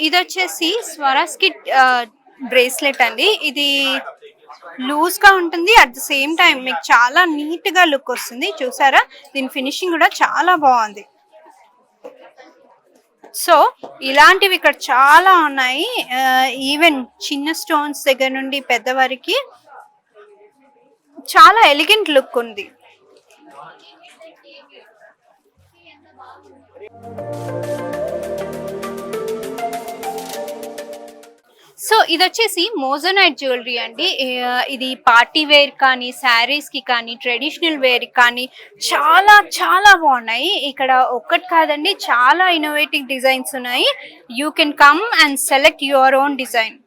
ఇది వచ్చేసి స్వరాస్కి బ్రేస్లెట్ అండి. ఇది లూజ్ గా ఉంటుంది. అట్ ద సేమ్ టైం మీకు చాలా నీట్ గా లుక్ వస్తుంది. చూసారా, దీని ఫినిషింగ్ కూడా చాలా బాగుంది. సో ఇలాంటివి ఇక్కడ చాలా ఉన్నాయి. ఈవెన్ చిన్న స్టోన్స్ దగ్గర నుండి పెద్దవారికి చాలా ఎలిగెంట్ లుక్ ఉంది. సో ఇది వచ్చేసి మోజోనైట్ జ్యువెలరీ అండి. ఇది పార్టీ వేర్ కానీ, శారీస్ కి కానీ, ట్రెడిషనల్ వేర్ కానీ చాలా చాలా బాగున్నాయి. ఇక్కడ ఒక్కటి కాదండి, చాలా ఇన్నోవేటివ్ డిజైన్స్ ఉన్నాయి. You can come and select your own design.